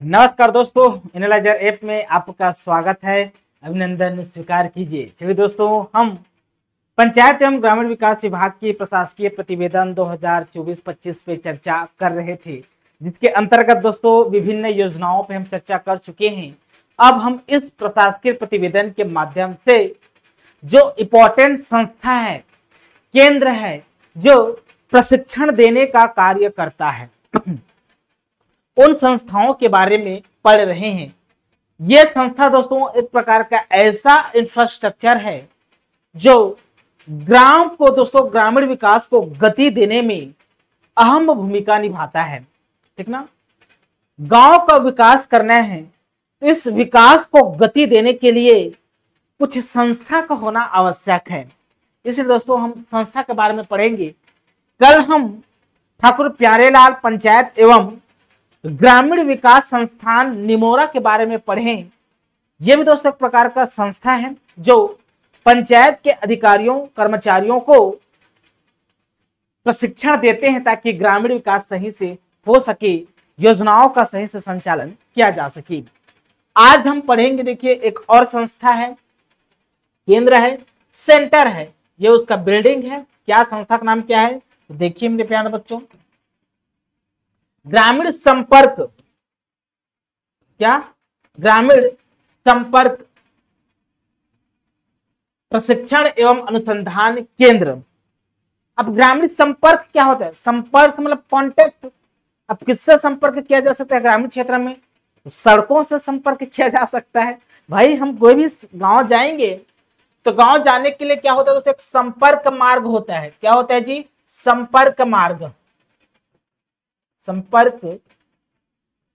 नमस्कार दोस्तों, analyser app में आपका स्वागत है। अभिनंदन स्वीकार कीजिए। चलिए दोस्तों, हम पंचायत एवं ग्रामीण विकास विभाग की प्रशासकीय प्रतिवेदन 2024-25 पे चर्चा कर रहे थे, जिसके अंतर्गत दोस्तों विभिन्न योजनाओं पे हम चर्चा कर चुके हैं। अब हम इस प्रशासकीय प्रतिवेदन के माध्यम से जो इम्पोर्टेंट संस्था है, केंद्र है, जो प्रशिक्षण देने का कार्य करता है, उन संस्थाओं के बारे में पढ़ रहे हैं। यह संस्था दोस्तों एक प्रकार का ऐसा इंफ्रास्ट्रक्चर है जो ग्राम को दोस्तों ग्रामीण विकास को गति देने में अहम भूमिका निभाता है। ठीक ना, गांव का विकास करना है तो इस विकास को गति देने के लिए कुछ संस्था का होना आवश्यक है। इसलिए दोस्तों हम संस्था के बारे में पढ़ेंगे। कल हम ठाकुर प्यारेलाल पंचायत एवं ग्रामीण विकास संस्थान निमोरा के बारे में पढ़ें। यह भी दोस्तों एक प्रकार का संस्था है जो पंचायत के अधिकारियों कर्मचारियों को प्रशिक्षण देते हैं ताकि ग्रामीण विकास सही से हो सके, योजनाओं का सही से संचालन किया जा सके। आज हम पढ़ेंगे, देखिए एक और संस्था है, केंद्र है, सेंटर है, ये उसका बिल्डिंग है। क्या संस्था का नाम क्या है तो देखिए मेरे प्यारे बच्चों, ग्रामीण संपर्क, क्या ग्रामीण संपर्क प्रशिक्षण एवं अनुसंधान केंद्र। अब ग्रामीण संपर्क क्या होता है? संपर्क मतलब कांटेक्ट। अब किससे संपर्क किया जा सकता है ग्रामीण क्षेत्र में? सड़कों से संपर्क किया जा सकता है। भाई हम कोई भी गांव जाएंगे तो गांव जाने के लिए क्या होता है? तो एक संपर्क मार्ग होता है। क्या होता है जी? संपर्क मार्ग। संपर्क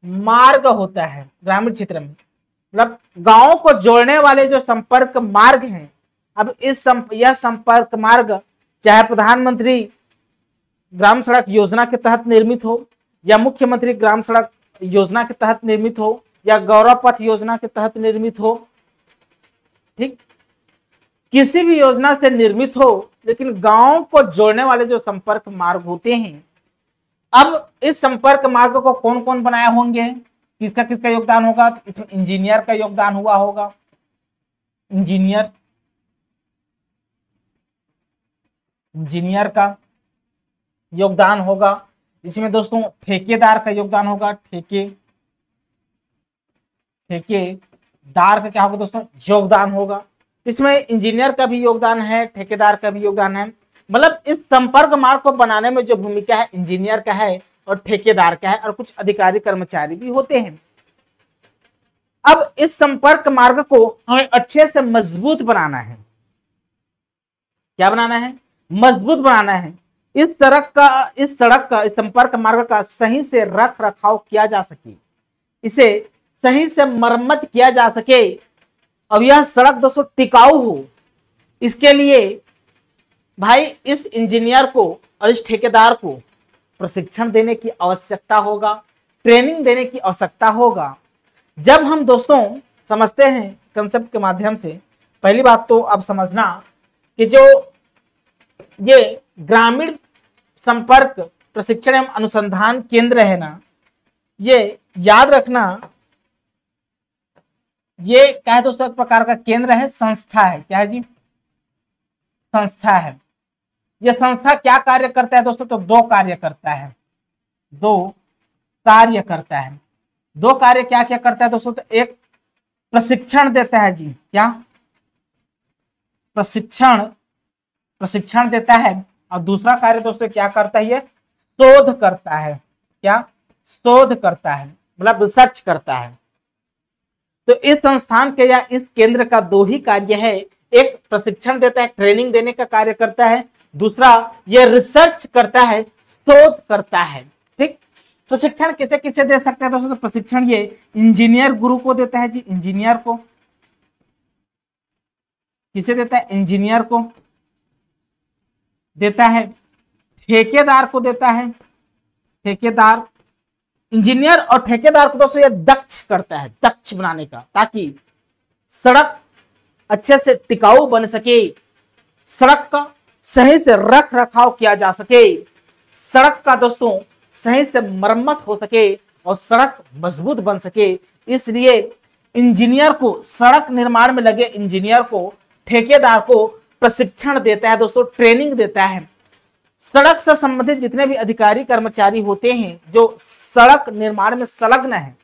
मार्ग होता है ग्रामीण क्षेत्र में, मतलब गांवों को जोड़ने वाले जो संपर्क मार्ग हैं। अब यह संपर्क मार्ग चाहे प्रधानमंत्री ग्राम सड़क योजना के तहत निर्मित हो, या मुख्यमंत्री ग्राम सड़क योजना के तहत निर्मित हो, या गौरव पथ योजना के तहत निर्मित हो, ठीक, किसी भी योजना से निर्मित हो, लेकिन गांवों को जोड़ने वाले जो संपर्क मार्ग होते हैं। अब इस संपर्क मार्ग को कौन कौन बनाए होंगे, किसका किसका योगदान होगा? तो इसमें इंजीनियर का योगदान हुआ होगा, इंजीनियर का योगदान होगा। इसमें दोस्तों ठेकेदार का योगदान होगा, ठेकेदार का क्या होगा दोस्तों? योगदान होगा। इसमें इंजीनियर का भी योगदान है, ठेकेदार का भी योगदान है। मतलब इस संपर्क मार्ग को बनाने में जो भूमिका है इंजीनियर का है और ठेकेदार का है, और कुछ अधिकारी कर्मचारी भी होते हैं। अब इस संपर्क मार्ग को हमें अच्छे से मजबूत बनाना है। क्या बनाना है? मजबूत बनाना है। इस संपर्क मार्ग का सही से रख रखाव किया जा सके, इसे सही से मरम्मत किया जा सके, अब यह सड़क दोस्तों टिकाऊ हो। इसके लिए भाई इस इंजीनियर को और इस ठेकेदार को प्रशिक्षण देने की आवश्यकता होगा, ट्रेनिंग देने की आवश्यकता होगा। जब हम दोस्तों समझते हैं कंसेप्ट के माध्यम से, पहली बात तो आप समझना कि जो ये ग्रामीण संपर्क प्रशिक्षण एवं अनुसंधान केंद्र है ना, ये याद रखना, ये क्या है दोस्तों? एक प्रकार का केंद्र है, संस्था है। क्या है जी? संस्था है। यह संस्था क्या कार्य करता है दोस्तों? तो दो कार्य करता है। दो कार्य क्या क्या करता है दोस्तों? तो एक प्रशिक्षण देता है जी, क्या प्रशिक्षण देता है, और दूसरा कार्य दोस्तों क्या करता है? ये शोध करता है। क्या शोध करता है? मतलब रिसर्च करता है। तो इस संस्थान के या इस केंद्र का दो ही कार्य है, एक प्रशिक्षण देता है, ट्रेनिंग देने का कार्य करता है, दूसरा ये रिसर्च करता है, शोध करता है। ठीक, प्रशिक्षण किसे किसे दे सकते हैं दोस्तों? तो प्रशिक्षण ये इंजीनियर गुरु को देता है जी, इंजीनियर को। किसे देता है? इंजीनियर को देता है, ठेकेदार को देता है, ठेकेदार, इंजीनियर और ठेकेदार को दोस्तों ये दक्ष करता है, दक्ष बनाने का, ताकि सड़क अच्छे से टिकाऊ बन सके, सड़क का सही से रख रखाव किया जा सके, सड़क का दोस्तों सही से मरम्मत हो सके, और सड़क मजबूत बन सके, इसलिए इंजीनियर को, सड़क निर्माण में लगे इंजीनियर को, ठेकेदार को प्रशिक्षण देता है दोस्तों, ट्रेनिंग देता है। सड़क से संबंधित जितने भी अधिकारी कर्मचारी होते हैं जो सड़क निर्माण में संलग्न है,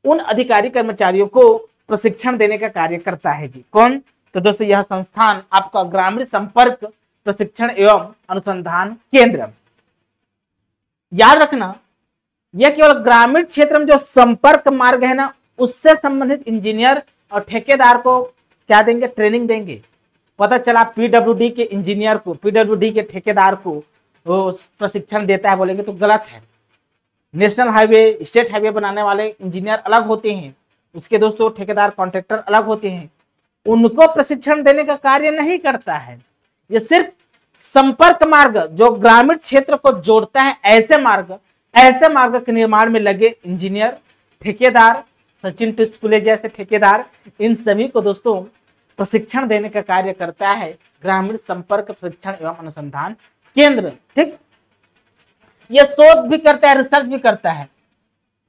उन अधिकारी कर्मचारियों को प्रशिक्षण देने का कार्य करता है जी। कौन? तो दोस्तों यह संस्थान आपका ग्रामीण संपर्क प्रशिक्षण एवं अनुसंधान केंद्र। याद रखना, यह केवल ग्रामीण क्षेत्र में जो संपर्क मार्ग है ना, उससे संबंधित इंजीनियर और ठेकेदार को क्या देंगे? ट्रेनिंग देंगे। पता चला पीडब्ल्यूडी के इंजीनियर को, पीडब्ल्यूडी के ठेकेदार को वो प्रशिक्षण देता है, बोलेंगे तो गलत है। नेशनल हाईवे, स्टेट हाईवे बनाने वाले इंजीनियर अलग होते हैं, उसके दोस्तों ठेकेदार कॉन्ट्रैक्टर अलग होते हैं, उनको प्रशिक्षण देने का कार्य नहीं करता है। ये सिर्फ संपर्क मार्ग जो ग्रामीण क्षेत्र को जोड़ता है, ऐसे मार्ग के निर्माण में लगे इंजीनियर, ठेकेदार, सचिन टिस्कुले जैसे ठेकेदार, इन सभी को दोस्तों प्रशिक्षण देने का कार्य करता है ग्रामीण संपर्क प्रशिक्षण एवं अनुसंधान केंद्र। ठीक, ये शोध भी करता है, रिसर्च भी करता है।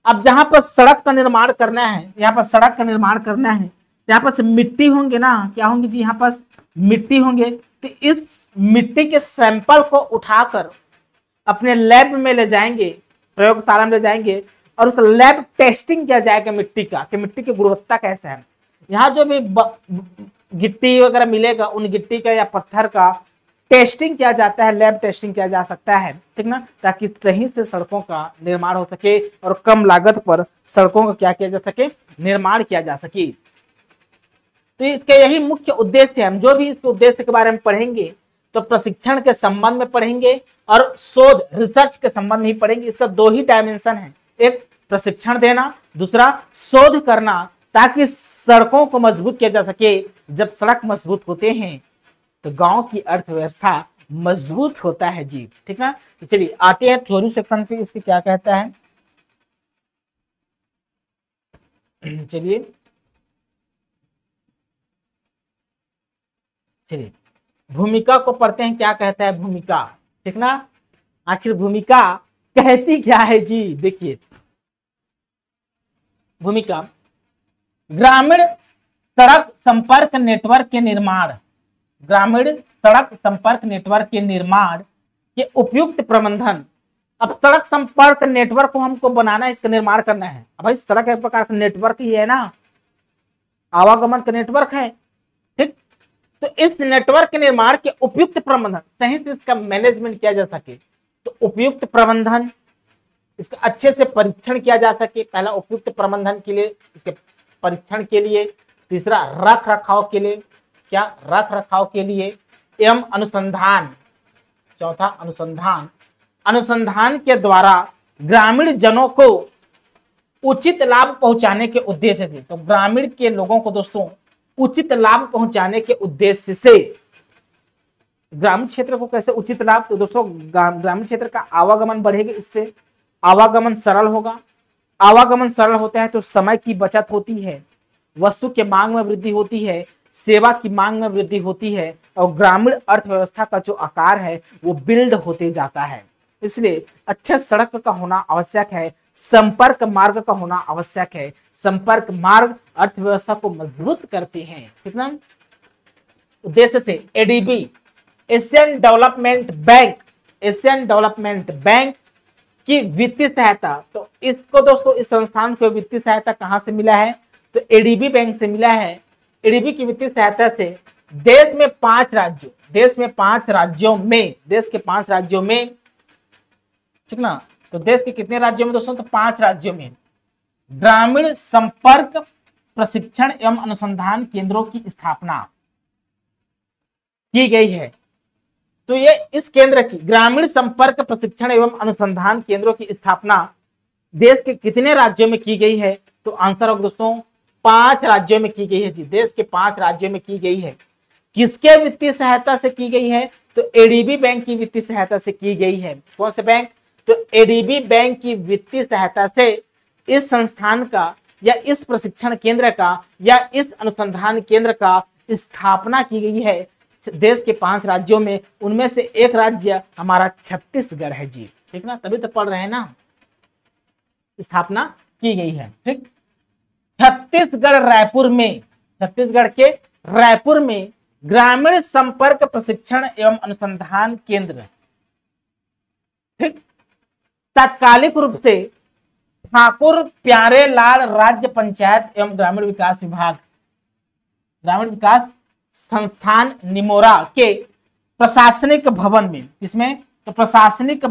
अब जहां पर सड़क का निर्माण करना है, यहाँ पर सड़क का निर्माण करना है, यहाँ पर मिट्टी होंगे ना, क्या होंगे जी? यहाँ पर मिट्टी होंगे। तो इस मिट्टी के सैंपल को उठाकर अपने लैब में ले जाएंगे, प्रयोगशाला में ले जाएंगे और उसका लैब टेस्टिंग किया जाएगा मिट्टी का, कि मिट्टी की गुणवत्ता कैसा है। यहाँ जो भी गिट्टी वगैरह मिलेगा, उन गिट्टी का या पत्थर का टेस्टिंग किया जाता है, लैब टेस्टिंग किया जा सकता है, ठीक ना, ताकि सही से सड़कों का निर्माण हो सके और कम लागत पर सड़कों का क्या किया जा सके? निर्माण किया जा सके। तो इसके यही मुख्य उद्देश्य है। हम जो भी इसके उद्देश्य के बारे में पढ़ेंगे तो प्रशिक्षण के संबंध में पढ़ेंगे और शोध, रिसर्च के संबंध में ही पढ़ेंगे। इसका दो ही डायमेंशन है, एक प्रशिक्षण देना, दूसरा शोध करना, ताकि सड़कों को मजबूत किया जा सके। जब सड़क मजबूत होते हैं तो गांव की अर्थव्यवस्था मजबूत होता है जी, ठीक ना। तो चलिए आते हैं थ्योरी सेक्शन पे, इसके क्या कहता है। चलिए भूमिका को पढ़ते हैं, क्या कहता है भूमिका, ठीक ना। आखिर भूमिका कहती क्या है जी? देखिए भूमिका, ग्रामीण सड़क संपर्क नेटवर्क के निर्माण, ग्रामीण सड़क संपर्क नेटवर्क के निर्माण के उपयुक्त प्रबंधन। अब सड़क संपर्क नेटवर्क को हमको बनाना है, इसका निर्माण करना है। अब भाई सड़क एक प्रकार का नेटवर्क ही है ना, आवागमन का नेटवर्क है, ठीक। तो इस नेटवर्क के निर्माण के उपयुक्त प्रबंधन, सही से इसका मैनेजमेंट किया जा सके, तो उपयुक्त प्रबंधन, इसका अच्छे से परीक्षण किया जा सके। पहला उपयुक्त प्रबंधन के लिए, इसके परीक्षण के लिए। तीसरा रख रखाव के लिए, क्या रख रखाव के लिए एवं अनुसंधान। चौथा अनुसंधान, अनुसंधान के द्वारा ग्रामीण जनों को उचित लाभ पहुंचाने के उद्देश्य से। तो ग्रामीण के लोगों को दोस्तों उचित लाभ पहुंचाने के उद्देश्य से, ग्रामीण क्षेत्र को कैसे उचित लाभ? तो दोस्तों ग्रामीण क्षेत्र का आवागमन बढ़ेगा, इससे आवागमन सरल होगा। आवागमन सरल होता है तो समय की बचत होती है, वस्तु के मांग में वृद्धि होती है, सेवा की मांग में वृद्धि होती है और ग्रामीण अर्थव्यवस्था का जो आकार है वो बिल्ड होते जाता है। इसलिए अच्छे सड़क का होना आवश्यक है, संपर्क मार्ग का होना आवश्यक है। संपर्क मार्ग अर्थव्यवस्था को मजबूत करते हैं, ठीक ना। उद्देश्य से ADB, Asian development bank, Asian development bank की वित्तीय सहायता। तो इसको दोस्तों, इस संस्थान को वित्तीय सहायता कहां से मिला है? तो एडीबी बैंक से मिला है। एडीबी की वित्तीय सहायता से देश में 5 राज्यों, देश के 5 राज्यों में, ठीक ना। तो देश के कितने राज्यों में दोस्तों? तो 5 राज्यों में ग्रामीण संपर्क प्रशिक्षण एवं अनुसंधान केंद्रों की स्थापना की गई है। तो ये इस केंद्र की, ग्रामीण संपर्क प्रशिक्षण एवं अनुसंधान केंद्रों की स्थापना देश के कितने राज्यों में की गई है? तो आंसर होगा दोस्तों 5 राज्यों में की गई है जी। देश के 5 राज्यों में की गई है। किसके वित्तीय सहायता से की गई है? तो एडीबी बैंक की वित्तीय सहायता से की गई है। कौन से बैंक? तो एडीबी बैंक की वित्तीय सहायता से इस संस्थान का या इस प्रशिक्षण केंद्र का या इस अनुसंधान केंद्र का स्थापना की गई है देश के 5 राज्यों में। उनमें से एक राज्य हमारा छत्तीसगढ़ है जी, ठीक ना। तभी तो पढ़ रहे हैं ना। स्थापना की गई है। ठीक, छत्तीसगढ़ के रायपुर में ग्रामीण संपर्क प्रशिक्षण एवं अनुसंधान केंद्र, ठीक, तात्कालिक रूप से ठाकुर प्यारे लाल राज्य पंचायत एवं ग्रामीण विकास विभाग, ग्रामीण विकास संस्थान निमोरा के प्रशासनिक भवन में, इसमें तो प्रशासनिक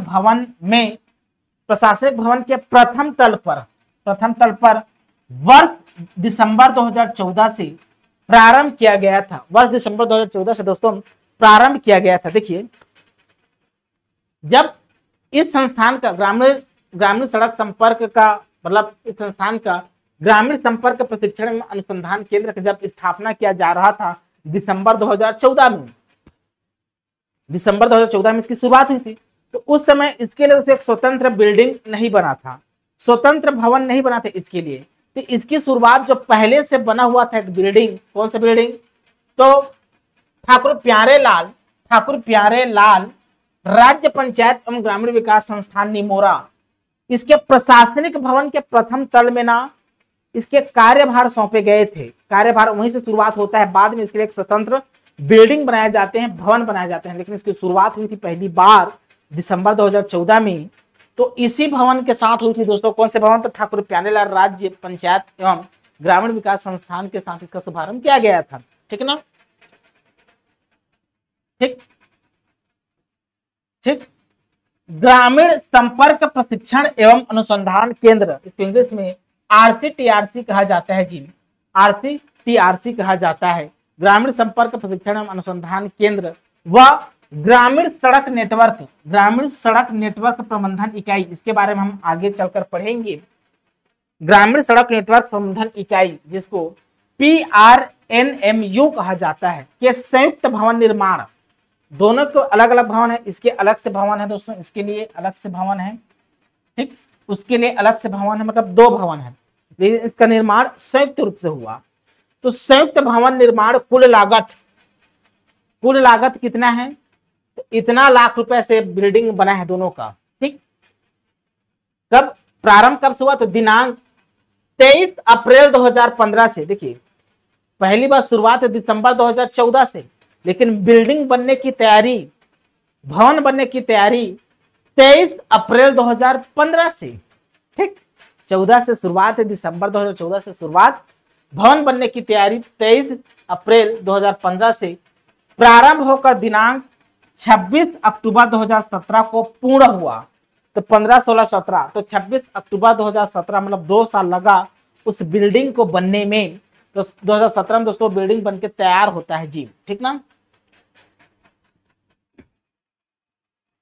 भवन के प्रथम तल पर वर्ष दिसंबर 2014 से प्रारंभ किया गया था। वर्ष दिसंबर 2014 से दोस्तों प्रारंभ किया गया था। देखिए, जब इस संस्थान का ग्रामीण सड़क संपर्क का मतलब इस संस्थान का ग्रामीण संपर्क प्रशिक्षण एवं अनुसंधान केंद्र की जब स्थापना किया जा रहा था दिसंबर 2014 में इसकी शुरुआत हुई थी, तो उस समय इसके लिए तो एक स्वतंत्र बिल्डिंग नहीं बना था, स्वतंत्र भवन नहीं बना था इसके लिए। तो इसकी शुरुआत जो पहले से बना हुआ था एक बिल्डिंग, कौन सा बिल्डिंग, तो ठाकुर प्यारे लाल राज्य पंचायत एवं ग्रामीण विकास संस्थान निमोरा, इसके प्रशासनिक भवन के प्रथम तल में ना इसके कार्यभार सौंपे गए थे। कार्यभार वहीं से शुरुआत होता है, बाद में इसके लिए एक स्वतंत्र बिल्डिंग बनाए जाते हैं, भवन बनाए जाते हैं, लेकिन इसकी शुरुआत हुई थी पहली बार दिसंबर 2014 में। तो इसी भवन के साथ हुई थी दोस्तों, कौन से भवन, तो ठाकुर प्यारेलाल राज्य पंचायत एवं ग्रामीण विकास संस्थान के साथ इसका शुभारंभ किया गया था। ठीक है ना, ठीक, ग्रामीण संपर्क प्रशिक्षण एवं अनुसंधान केंद्र, इसको इंग्लिश में RCTRC कहा जाता है जी, RCTRC कहा जाता है, ग्रामीण संपर्क प्रशिक्षण एवं अनुसंधान केंद्र व ग्रामीण सड़क नेटवर्क प्रबंधन इकाई, इसके बारे में हम आगे चलकर पढ़ेंगे। ग्रामीण सड़क नेटवर्क प्रबंधन इकाई, जिसको PRNMU कहा जाता है, के संयुक्त भवन निर्माण, दोनों को अलग अलग भवन है, इसके अलग से भवन है दोस्तों, इसके लिए अलग से भवन है, ठीक, उसके लिए अलग से भवन है, मतलब दो भवन है, लेकिन इसका निर्माण संयुक्त रूप से हुआ। तो संयुक्त भवन निर्माण कुल लागत कितना है, तो इतना लाख रुपए से बिल्डिंग बना है दोनों का। ठीक, कब प्रारंभ कब से हुआ, तो दिनांक 23 अप्रैल 2015 से। देखिए, पहली बार शुरुआत है दिसंबर 2014 से, लेकिन बिल्डिंग बनने की तैयारी, भवन बनने की तैयारी 23 अप्रैल 2015 से। ठीक, 14 से शुरुआत है, दिसंबर 2014 से शुरुआत, भवन बनने की तैयारी 23 अप्रैल 2015 से प्रारंभ होकर दिनांक 26 अक्टूबर 2017 को पूर्ण हुआ। तो 15, 16, 17, तो 26 अक्टूबर 2017 मतलब 2 साल लगा उस बिल्डिंग को बनने में। तो 2017 में दोस्तों बिल्डिंग बनके तैयार होता है जी। ठीक ना,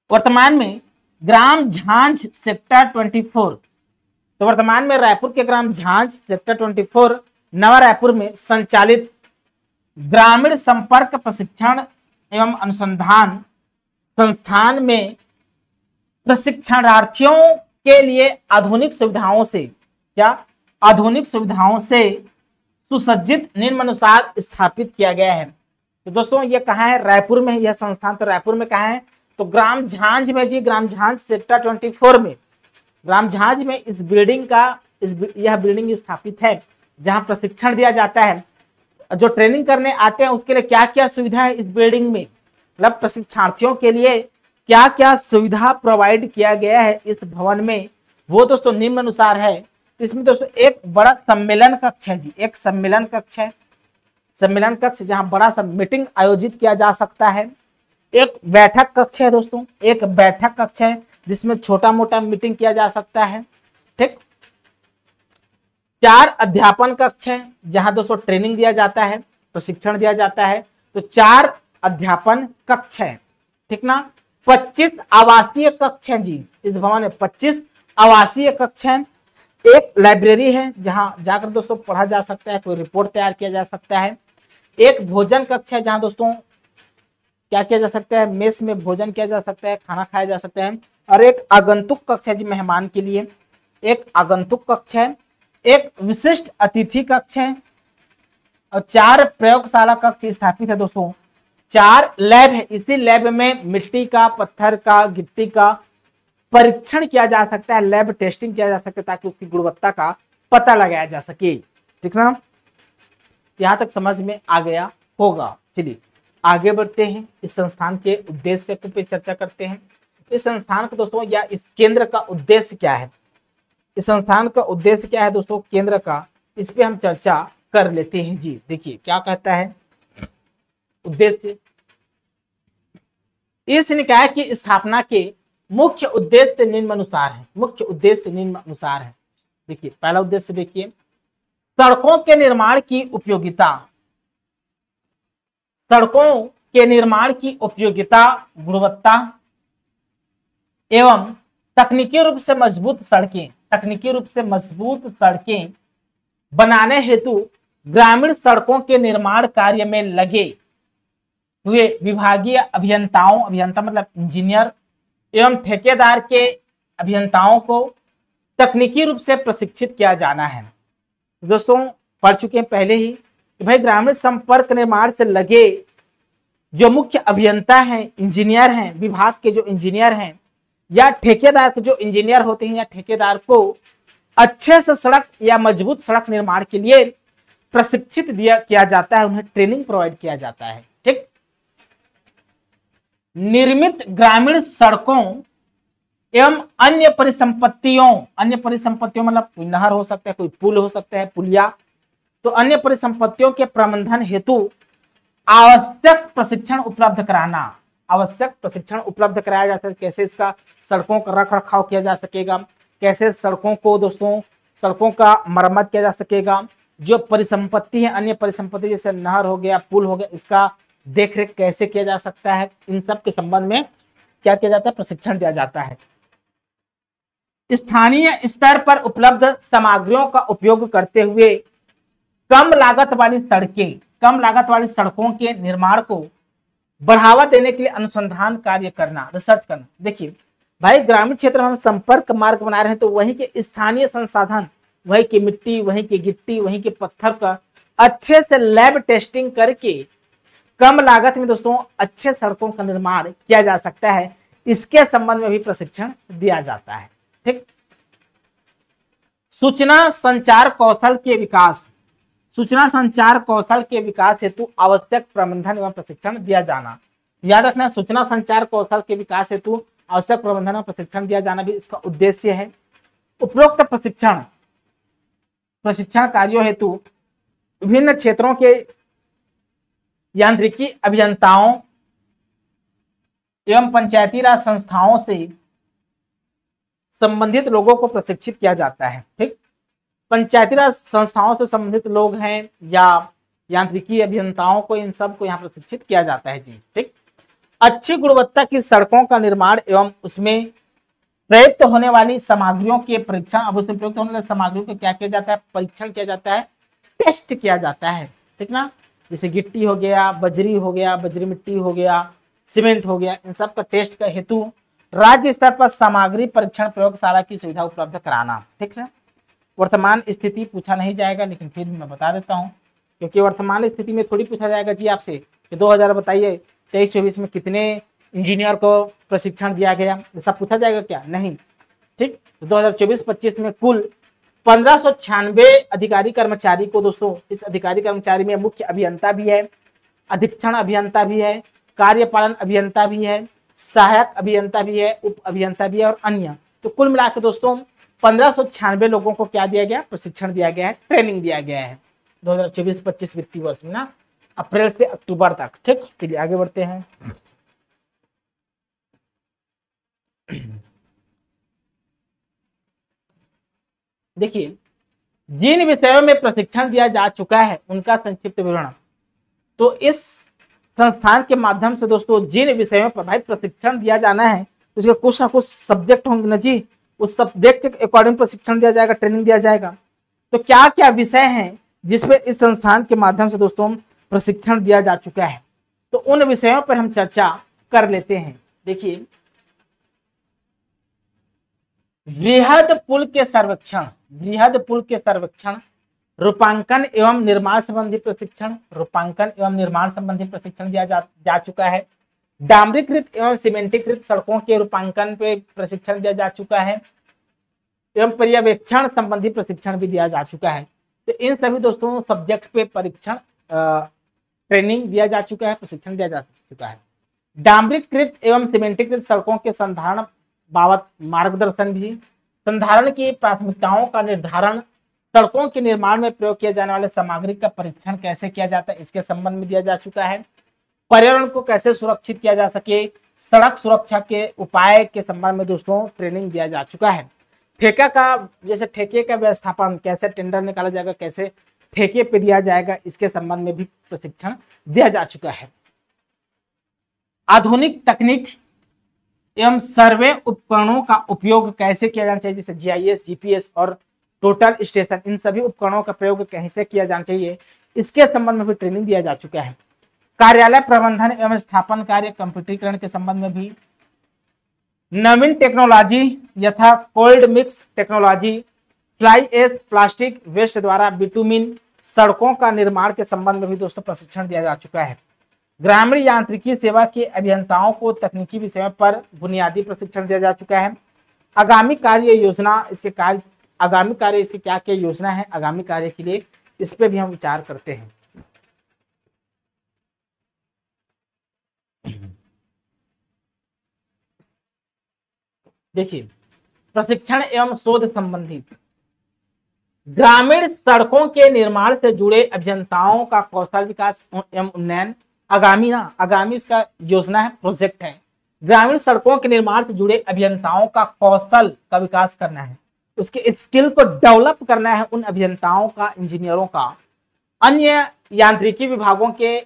वर्तमान में ग्राम झांझ सेक्टर 24, तो वर्तमान में रायपुर के ग्राम झांझ सेक्टर 24 नवा रायपुर में संचालित ग्रामीण संपर्क प्रशिक्षण एवं अनुसंधान संस्थान में प्रशिक्षणार्थियों के लिए आधुनिक सुविधाओं से सुसज्जित निम्नानुसार स्थापित किया गया है। तो दोस्तों ये कहाँ है, रायपुर में, यह संस्थान तो रायपुर में कहाँ है, तो ग्राम झांझ में जी, ग्राम झांझ सेक्टर 24 में, ग्राम झांझ में इस बिल्डिंग का यह बिल्डिंग स्थापित है, जहां प्रशिक्षण दिया जाता है। जो ट्रेनिंग करने आते हैं उसके लिए क्या क्या सुविधा है इस बिल्डिंग में, मतलब प्रशिक्षणार्थियों के लिए क्या क्या सुविधा प्रोवाइड किया गया है इस भवन में, वो दोस्तों निम्न अनुसार है। इसमें दोस्तों एक बड़ा सम्मेलन कक्ष है जी, एक सम्मेलन कक्ष है, सम्मेलन कक्ष जहां बड़ा सा मीटिंग आयोजित किया जा सकता है। एक बैठक कक्ष है दोस्तों, एक बैठक कक्ष है जिसमें छोटा मोटा मीटिंग किया जा सकता है। ठीक, 4 अध्यापन कक्ष है जहां दोस्तों ट्रेनिंग दिया जाता है, प्रशिक्षण दिया जाता है। तो 4 अध्यापन कक्ष है। ठीक ना, 25 आवासीय कक्ष है जी, इस भवन में 25 आवासीय कक्ष है। एक लाइब्रेरी है जहां जाकर दोस्तों पढ़ा जा सकता है, कोई रिपोर्ट तैयार किया जा सकता है। एक भोजन कक्ष है जहां दोस्तों क्या किया जा सकता है, मेस में भोजन किया जा सकता है, खाना खाया जा सकता है। और एक आगंतुक कक्ष है जी, मेहमान के लिए एक आगंतुक कक्ष है। एक विशिष्ट अतिथि कक्ष है और 4 प्रयोगशाला कक्ष स्थापित है दोस्तों। 4 लैब है, इसी लैब में मिट्टी का, पत्थर का, गिट्टी का परीक्षण किया जा सकता है, लैब टेस्टिंग किया जा सकता है ताकि उसकी गुणवत्ता का पता लगाया जा सके। ठीक ना, यहां तक समझ में आ गया होगा। चलिए आगे बढ़ते हैं, इस संस्थान के उद्देश्य पे चर्चा करते हैं। इस संस्थान का दोस्तों या इस केंद्र का उद्देश्य क्या है, इस संस्थान का उद्देश्य क्या है दोस्तों केंद्र का, इस पे हम चर्चा कर लेते हैं जी। देखिए क्या कहता है उद्देश्य। इस निकाय की स्थापना के मुख्य उद्देश्य निम्नानुसार है, मुख्य उद्देश्य निम्नानुसार है। देखिए पहला उद्देश्य देखिए, सड़कों के निर्माण की उपयोगिता, सड़कों के निर्माण की उपयोगिता, गुणवत्ता एवं तकनीकी रूप से मजबूत सड़कें, तकनीकी रूप से मजबूत सड़कें बनाने हेतु ग्रामीण सड़कों के निर्माण कार्य में लगे हुए विभागीय अभियंताओं, अभियंता मतलब इंजीनियर एवं ठेकेदार के अभियंताओं को तकनीकी रूप से प्रशिक्षित किया जाना है। दोस्तों पढ़ चुके हैं पहले ही कि भाई ग्रामीण संपर्क निर्माण से लगे जो मुख्य अभियंता हैं, इंजीनियर हैं, विभाग के जो इंजीनियर हैं या ठेकेदार के जो इंजीनियर होते हैं या ठेकेदार को अच्छे से सड़क या मजबूत सड़क निर्माण के लिए प्रशिक्षित किया जाता है, उन्हें ट्रेनिंग प्रोवाइड किया जाता है। ठीक, निर्मित ग्रामीण सड़कों एवं अन्य परिसंपत्तियों, अन्य परिसंपत्तियों मतलब कोई नहर हो सकता है, कोई पुल हो सकता है, पुलिया, तो अन्य परिसंपत्तियों के प्रबंधन हेतु आवश्यक प्रशिक्षण उपलब्ध कराना, आवश्यक प्रशिक्षण उपलब्ध कराया जाता है। कैसे इसका सड़कों का रख रखाव किया जा सकेगा, कैसे सड़कों को दोस्तों सड़कों का मरम्मत किया जा सकेगा, जो परिसंपत्ति है अन्य परिसंपत्ति जैसे नहर हो गया, पुल हो गया, इसका देख रेख कैसे किया जा सकता है, इन सब के संबंध में क्या किया जाता है, प्रशिक्षण दिया जाता है। स्थानीय स्तर पर उपलब्ध सामग्रियों का उपयोग करते हुए कम लागत वाली सड़कें, कम लागत वाली सड़कों के निर्माण को बढ़ावा देने के लिए अनुसंधान कार्य करना, रिसर्च करना। देखिए भाई ग्रामीण क्षेत्र में हम संपर्क मार्ग बना रहे हैं तो वहीं के स्थानीय संसाधन, वहीं की मिट्टी, वहीं की गिट्टी, वहीं के पत्थर का अच्छे से लैब टेस्टिंग करके कम लागत में दोस्तों अच्छे सड़कों का निर्माण किया जा सकता है, इसके संबंध में भी प्रशिक्षण दिया जाता है। ठीक, सूचना संचार कौशल के विकास, सूचना संचार कौशल के विकास हेतु आवश्यक प्रबंधन एवं प्रशिक्षण दिया जाना। याद रखना सूचना संचार कौशल के विकास हेतु आवश्यक प्रबंधन एवं प्रशिक्षण दिया जाना भी इसका उद्देश्य है। उपरोक्त प्रशिक्षण कार्यों हेतु विभिन्न क्षेत्रों के यांत्रिकी अभियंताओं एवं पंचायती राज संस्थाओं से संबंधित लोगों को प्रशिक्षित किया जाता है। ठीक, पंचायती राज संस्थाओं से संबंधित लोग हैं या यांत्रिकी अभियंताओं को, इन सब को यहाँ प्रशिक्षित किया जाता है जी। ठीक, अच्छी गुणवत्ता की सड़कों का निर्माण एवं उसमें प्रयुक्त होने वाली सामग्रियों के परीक्षण, अब उसमें प्रयुक्त होने वाली सामग्रियों का क्या किया जाता है, परीक्षण किया जाता है, टेस्ट किया जाता है। ठीक ना, जैसे गिट्टी हो गया, बजरी हो गया, बजरी मिट्टी हो गया, सीमेंट हो गया, इन सब का टेस्ट का हेतु राज्य स्तर पर सामग्री परीक्षण प्रयोगशाला की सुविधा उपलब्ध कराना। ठीक है, वर्तमान स्थिति पूछा नहीं जाएगा लेकिन फिर भी मैं बता देता हूँ, क्योंकि वर्तमान स्थिति में थोड़ी पूछा जाएगा जी आपसे कि 2000 बताइए 23-24 में कितने इंजीनियर को प्रशिक्षण दिया गया, ऐसा पूछा जाएगा क्या, नहीं। ठीक, 2024-25 में कुल 1596 अधिकारी कर्मचारी को दोस्तों, इस अधिकारी कर्मचारी में मुख्य अभियंता भी है, अधीक्षण अभियंता भी है, कार्यपालन अभियंता भी है, सहायक अभियंता भी है, उप अभियंता भी है और अन्य, तो कुल मिलाकर दोस्तों 1596 लोगों को क्या दिया गया, प्रशिक्षण दिया गया है, ट्रेनिंग दिया गया है 2024-25 वित्तीय वर्ष में ना, अप्रैल से अक्टूबर तक। ठीक, चलिए आगे बढ़ते हैं। देखिए जिन विषयों में प्रशिक्षण दिया जा चुका है उनका संक्षिप्त विवरण। तो इस संस्थान के माध्यम से दोस्तों जिन विषयों पर भाई प्रशिक्षण दिया जाना है उसके कुछ ना कुछ सब्जेक्ट होंगे ना जी, उस सब्जेक्ट के अकॉर्डिंग प्रशिक्षण दिया जाएगा, ट्रेनिंग दिया जाएगा। तो क्या क्या विषय हैं जिसपे इस संस्थान के माध्यम से दोस्तों प्रशिक्षण दिया जा चुका है, तो उन विषयों पर हम चर्चा कर लेते हैं। देखिए वृहद पुल के सर्वेक्षण, वृहद पुल के सर्वेक्षण, रूपांकन एवं निर्माण संबंधी प्रशिक्षण, रूपांकन एवं निर्माण संबंधी प्रशिक्षण दिया जा चुका है। डामरीकृत एवं सीमेंटीकृत सड़कों के रूपांकन पे प्रशिक्षण दिया जा चुका है एवं पर्यवेक्षण संबंधी प्रशिक्षण भी दिया जा चुका है। तो इन सभी दोस्तों सब्जेक्ट पे परीक्षण ट्रेनिंग दिया जा चुका है, प्रशिक्षण दिया जा चुका है। डामरीकृत एवं सीमेंटीकृत सड़कों के संधारण बाबत मार्गदर्शन भी, संधारण की प्राथमिकताओं का निर्धारण, सड़कों के निर्माण में प्रयोग किए जाने वाले सामग्री का परीक्षण कैसे किया जाता है इसके संबंध में दिया जा चुका है। पर्यावरण को कैसे सुरक्षित किया जा सके, सड़क सुरक्षा के उपाय के संबंध में दोस्तों ट्रेनिंग दिया जा चुका है। ठेका का, जैसे ठेके का व्यवस्थापन कैसे टेंडर निकाला जाएगा, कैसे ठेके पे दिया जाएगा, इसके संबंध में भी प्रशिक्षण दिया जा चुका है। आधुनिक तकनीक एवं सर्वे उपकरणों का उपयोग कैसे किया जाना चाहिए, जैसे जीआईएस, जीपीएस और टोटल स्टेशन, इन सभी उपकरणों का प्रयोग कैसे किया जाना चाहिए, इसके संबंध में भी ट्रेनिंग दिया जा चुका है। कार्यालय प्रबंधन एवं स्थापन कार्य कंप्यूटरीकरण के संबंध में भी, नवीन टेक्नोलॉजी यथा cold mix technology, fly ash plastic waste द्वारा बिटुमिन सड़कों का निर्माण के संबंध में भी दोस्तों प्रशिक्षण दिया जा चुका है। ग्रामीण यांत्रिकी सेवा के अभियंताओं को तकनीकी विषयों पर बुनियादी प्रशिक्षण दिया जा चुका है। आगामी कार्य योजना, इसके कार्य, आगामी कार्य इसकी क्या क्या योजना है आगामी कार्य के लिए, इस पे भी हम विचार करते हैं। देखिए, प्रशिक्षण एवं शोध संबंधी, ग्रामीण सड़कों के निर्माण से जुड़े अभियंताओं का कौशल विकास एवं उन्नयन, आगामी इसका योजना है, प्रोजेक्ट है। ग्रामीण सड़कों के निर्माण से जुड़े अभियंताओं का कौशल का विकास करना है, उसके स्किल को डेवलप करना है, उन अभियंताओं का, इंजीनियरों का, अन्य यांत्रिकी विभागों के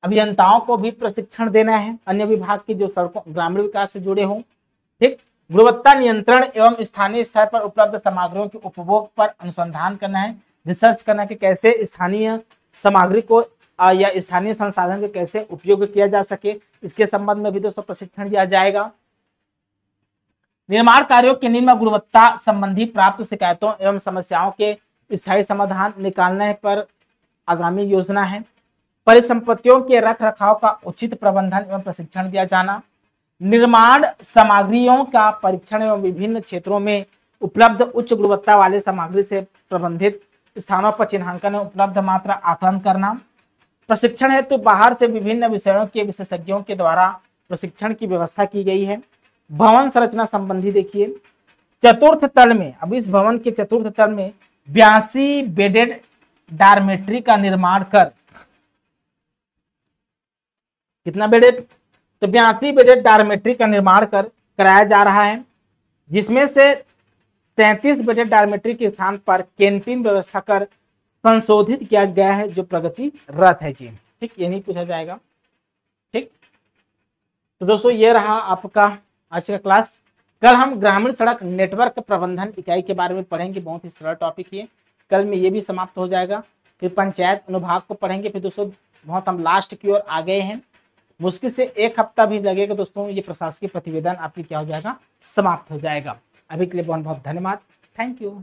अभियंताओं को भी प्रशिक्षण देना है, अन्य विभाग की जो सड़कों ग्रामीण विकास से जुड़े हों। ठीक, गुणवत्ता नियंत्रण एवं स्थानीय स्तर पर उपलब्ध सामग्रियों के उपभोग पर अनुसंधान करना है, रिसर्च करना है कि कैसे स्थानीय सामग्री को या स्थानीय संसाधन के कैसे उपयोग किया जा सके, इसके संबंध में भी दोस्तों प्रशिक्षण दिया जाएगा। निर्माण कार्यों के निम्न गुणवत्ता संबंधी प्राप्त शिकायतों एवं समस्याओं के स्थायी समाधान निकालने पर आगामी योजना है। परिसंपत्तियों के रख रखाव का उचित प्रबंधन एवं प्रशिक्षण दिया जाना, निर्माण सामग्रियों का परीक्षण एवं विभिन्न क्षेत्रों में उपलब्ध उच्च गुणवत्ता वाले सामग्री से प्रबंधित स्थानों पर चिन्हांकन एवं उपलब्ध मात्रा आकलन करना। प्रशिक्षण हेतु बाहर से विभिन्न विषयों के विशेषज्ञों के द्वारा प्रशिक्षण की व्यवस्था की गई है। भवन संरचना संबंधी देखिए, चतुर्थ तल में, अब इस भवन के चतुर्थ तल में 82 बेडेड डॉर्मेट्री का निर्माण कर, कितना बेडेड, तो 82 बेडेड डॉर्मेट्री का निर्माण कराया जा रहा है, जिसमें से 37 बेडेड डॉर्मेट्री के स्थान पर कैंटीन व्यवस्था कर संशोधित किया गया है, जो प्रगतिरत है जी। ठीक, ये नहीं पूछा जाएगा। ठीक, तो दोस्तों ये रहा आपका आज का क्लास। कल हम ग्रामीण सड़क नेटवर्क प्रबंधन इकाई के बारे में पढ़ेंगे, बहुत ही सरल टॉपिक है। कल में ये भी समाप्त हो जाएगा। फिर पंचायत अनुभाग को पढ़ेंगे। फिर दोस्तों बहुत हम लास्ट की ओर आ गए हैं, मुश्किल से 1 हफ्ता भी लगेगा दोस्तों, ये प्रशासकीय प्रतिवेदन आपकी क्या हो जाएगा, समाप्त हो जाएगा। अभी के लिए बहुत बहुत धन्यवाद, थैंक यू।